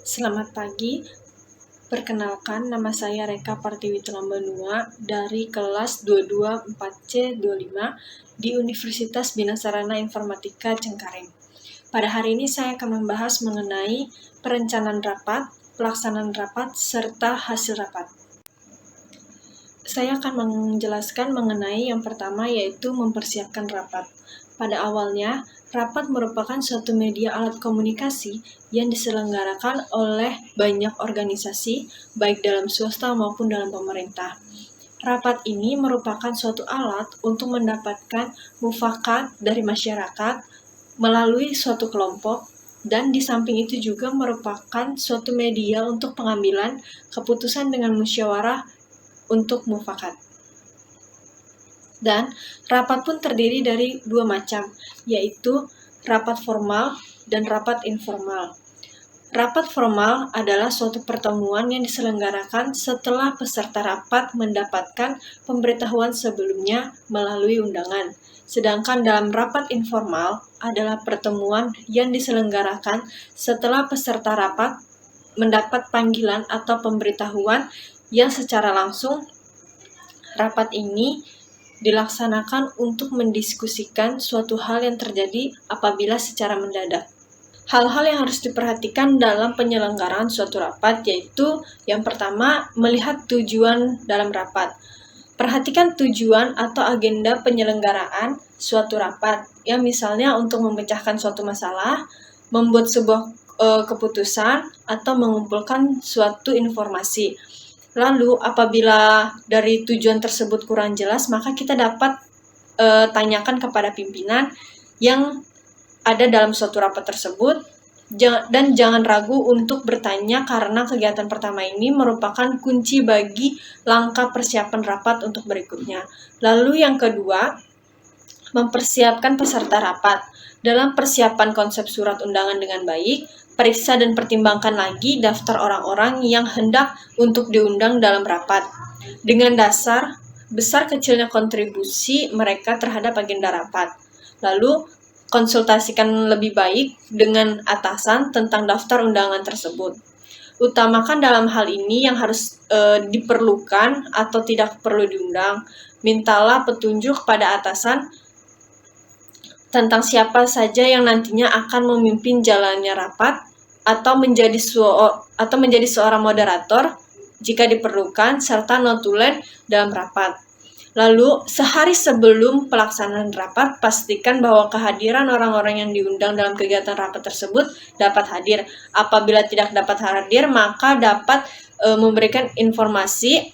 Selamat pagi, perkenalkan nama saya Reka Partiwi Tulambanua dari kelas 224C25 di Universitas Bina Sarana Informatika Cengkareng. Pada hari ini saya akan membahas mengenai perencanaan rapat, pelaksanaan rapat, serta hasil rapat. Saya akan menjelaskan mengenai yang pertama yaitu mempersiapkan rapat. Pada awalnya, rapat merupakan suatu media alat komunikasi yang diselenggarakan oleh banyak organisasi, baik dalam swasta maupun dalam pemerintah. Rapat ini merupakan suatu alat untuk mendapatkan mufakat dari masyarakat melalui suatu kelompok, dan di samping itu juga merupakan suatu media untuk pengambilan keputusan dengan musyawarah untuk mufakat. Dan rapat pun terdiri dari dua macam, yaitu rapat formal dan rapat informal. Rapat formal adalah suatu pertemuan yang diselenggarakan setelah peserta rapat mendapatkan pemberitahuan sebelumnya melalui undangan. Sedangkan dalam rapat informal adalah pertemuan yang diselenggarakan setelah peserta rapat mendapat panggilan atau pemberitahuan yang secara langsung. Rapat ini dilaksanakan untuk mendiskusikan suatu hal yang terjadi apabila secara mendadak. Hal-hal yang harus diperhatikan dalam penyelenggaraan suatu rapat yaitu yang pertama, melihat tujuan dalam rapat. Perhatikan tujuan atau agenda penyelenggaraan suatu rapat, yang misalnya untuk memecahkan suatu masalah, membuat sebuah keputusan, atau mengumpulkan suatu informasi. Lalu, apabila dari tujuan tersebut kurang jelas, maka kita dapat tanyakan kepada pimpinan yang ada dalam suatu rapat tersebut, dan jangan ragu untuk bertanya karena kegiatan pertama ini merupakan kunci bagi langkah persiapan rapat untuk berikutnya. Lalu yang kedua, mempersiapkan peserta rapat. Dalam persiapan konsep surat undangan dengan baik, periksa dan pertimbangkan lagi daftar orang-orang yang hendak untuk diundang dalam rapat. Dengan dasar besar kecilnya kontribusi mereka terhadap agenda rapat. Lalu, konsultasikan lebih baik dengan atasan tentang daftar undangan tersebut. Utamakan dalam hal ini yang harus diperlukan atau tidak perlu diundang. Mintalah petunjuk pada atasan tentang siapa saja yang nantinya akan memimpin jalannya rapat atau menjadi seorang moderator jika diperlukan, serta notulen dalam rapat. Lalu, sehari sebelum pelaksanaan rapat, pastikan bahwa kehadiran orang-orang yang diundang dalam kegiatan rapat tersebut dapat hadir. Apabila tidak dapat hadir, maka dapat memberikan informasi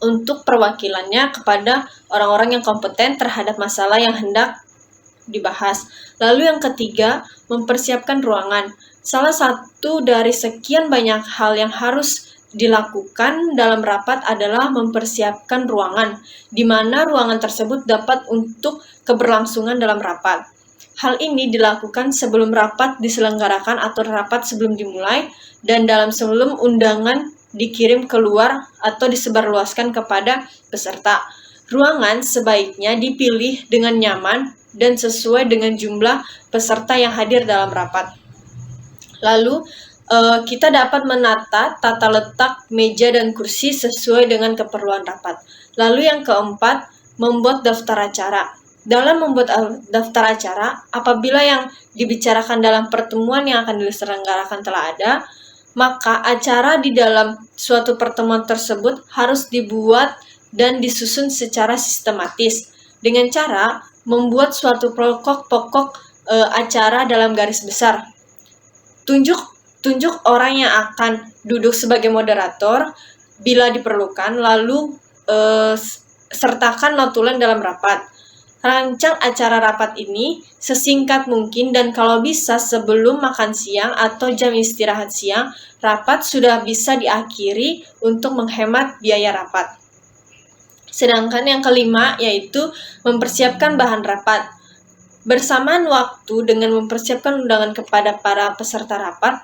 untuk perwakilannya kepada orang-orang yang kompeten terhadap masalah yang hendak dibahas. Lalu yang ketiga, mempersiapkan ruangan. Salah satu dari sekian banyak hal yang harus dilakukan dalam rapat adalah mempersiapkan ruangan, di mana ruangan tersebut dapat untuk keberlangsungan dalam rapat. Hal ini dilakukan sebelum rapat diselenggarakan atau rapat sebelum dimulai, dan sebelum undangan dikirim keluar atau disebarluaskan kepada peserta. Ruangan sebaiknya dipilih dengan nyaman dan sesuai dengan jumlah peserta yang hadir dalam rapat. Lalu, kita dapat menata tata letak meja dan kursi sesuai dengan keperluan rapat. Lalu yang keempat, membuat daftar acara. Dalam membuat daftar acara, apabila yang dibicarakan dalam pertemuan yang akan diselenggarakan telah ada, maka acara di dalam suatu pertemuan tersebut harus dibuat dan disusun secara sistematis dengan cara membuat suatu pokok acara dalam garis besar. Tunjuk orang yang akan duduk sebagai moderator bila diperlukan, lalu sertakan notulen dalam rapat. Rancang acara rapat ini sesingkat mungkin, dan kalau bisa sebelum makan siang atau jam istirahat siang, rapat sudah bisa diakhiri untuk menghemat biaya rapat. Sedangkan yang kelima yaitu mempersiapkan bahan rapat. Bersamaan waktu dengan mempersiapkan undangan kepada para peserta rapat,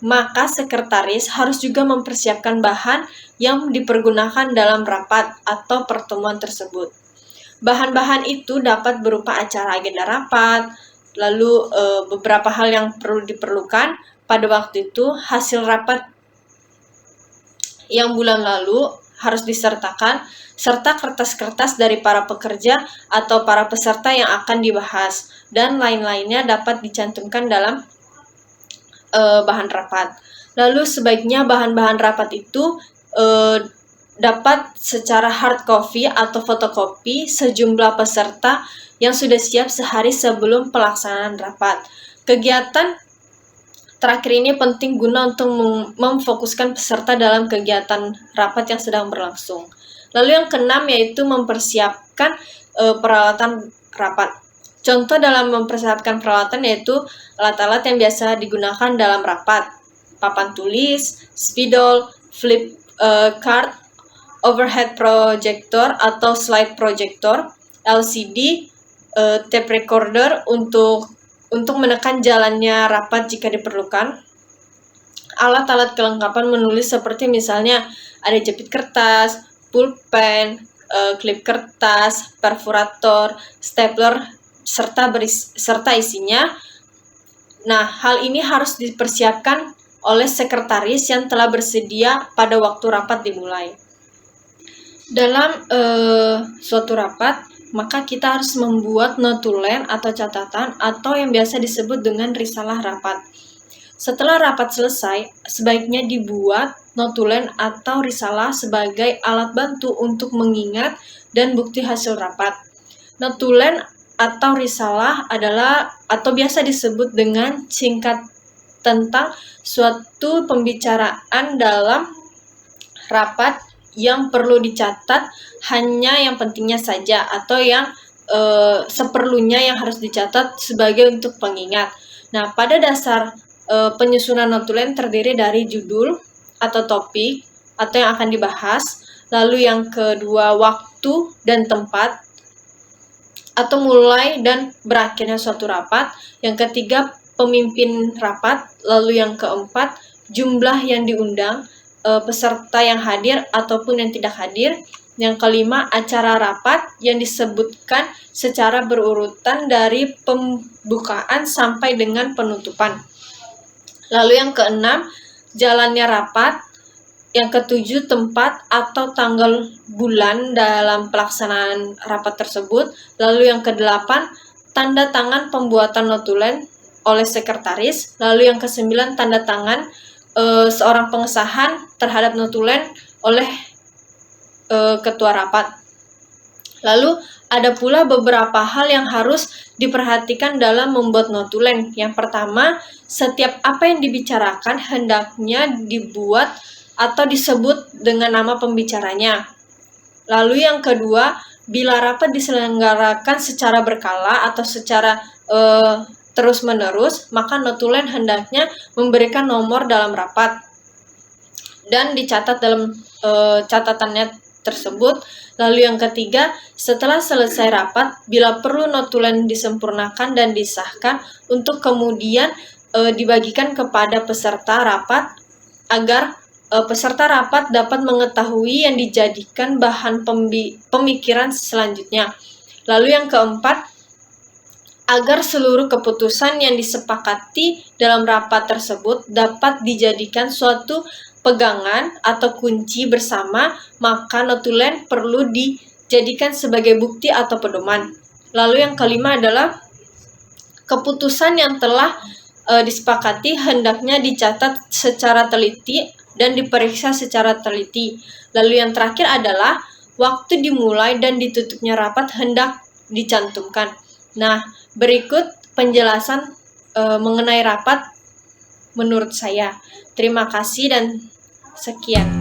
maka sekretaris harus juga mempersiapkan bahan yang dipergunakan dalam rapat atau pertemuan tersebut. Bahan-bahan itu dapat berupa acara agenda rapat, lalu beberapa hal yang perlu diperlukan, pada waktu itu hasil rapat yang bulan lalu harus disertakan, serta kertas-kertas dari para pekerja atau para peserta yang akan dibahas, dan lain-lainnya dapat dicantumkan dalam bahan rapat. Lalu sebaiknya bahan-bahan rapat itu dapat secara hard copy atau fotokopi sejumlah peserta yang sudah siap sehari sebelum pelaksanaan rapat. Kegiatan terakhir ini penting guna untuk memfokuskan peserta dalam kegiatan rapat yang sedang berlangsung. Lalu yang keenam yaitu mempersiapkan peralatan rapat. Contoh dalam mempersiapkan peralatan yaitu alat-alat yang biasa digunakan dalam rapat: papan tulis, spidol, flip card, overhead projector atau slide projector, LCD, tape recorder untuk menekan jalannya rapat jika diperlukan. Alat-alat kelengkapan menulis seperti misalnya ada jepit kertas, pulpen, klip kertas, perfurator, stapler, serta isinya. Nah, hal ini harus dipersiapkan oleh sekretaris yang telah bersedia pada waktu rapat dimulai. Dalam suatu rapat, maka kita harus membuat notulen atau catatan atau yang biasa disebut dengan risalah rapat. Setelah rapat selesai, sebaiknya dibuat notulen atau risalah sebagai alat bantu untuk mengingat dan bukti hasil rapat. Notulen atau risalah adalah atau biasa disebut dengan singkat tentang suatu pembicaraan dalam rapat yang perlu dicatat hanya yang pentingnya saja atau yang seperlunya yang harus dicatat sebagai untuk pengingat. Nah, pada dasar penyusunan notulen terdiri dari judul atau topik atau yang akan dibahas, lalu yang kedua waktu dan tempat atau mulai dan berakhirnya suatu rapat, yang ketiga pemimpin rapat, lalu yang keempat jumlah yang diundang, peserta yang hadir ataupun yang tidak hadir. Yang kelima, acara rapat yang disebutkan secara berurutan dari pembukaan sampai dengan penutupan. Lalu yang keenam, jalannya rapat. Yang ketujuh, tempat atau tanggal bulan dalam pelaksanaan rapat tersebut. Lalu yang kedelapan, tanda tangan pembuatan notulen oleh sekretaris. Lalu yang kesembilan, tanda tangan seorang pengesahan terhadap notulen oleh ketua rapat. Lalu ada pula beberapa hal yang harus diperhatikan dalam membuat notulen. Yang pertama, setiap apa yang dibicarakan hendaknya dibuat atau disebut dengan nama pembicaranya. Lalu yang kedua, bila rapat diselenggarakan secara berkala atau secara terus-menerus, maka notulen hendaknya memberikan nomor dalam rapat dan dicatat dalam catatannya tersebut. Lalu yang ketiga, setelah selesai rapat, bila perlu notulen disempurnakan dan disahkan untuk kemudian dibagikan kepada peserta rapat agar peserta rapat dapat mengetahui yang dijadikan bahan pemikiran selanjutnya. Lalu yang keempat, agar seluruh keputusan yang disepakati dalam rapat tersebut dapat dijadikan suatu pegangan atau kunci bersama, maka notulen perlu dijadikan sebagai bukti atau pedoman. Lalu yang kelima adalah keputusan yang telah disepakati hendaknya dicatat secara teliti dan diperiksa secara teliti. Lalu yang terakhir adalah waktu dimulai dan ditutupnya rapat hendak dicantumkan. Nah, berikut penjelasan mengenai rapat menurut saya. Terima kasih dan sekian.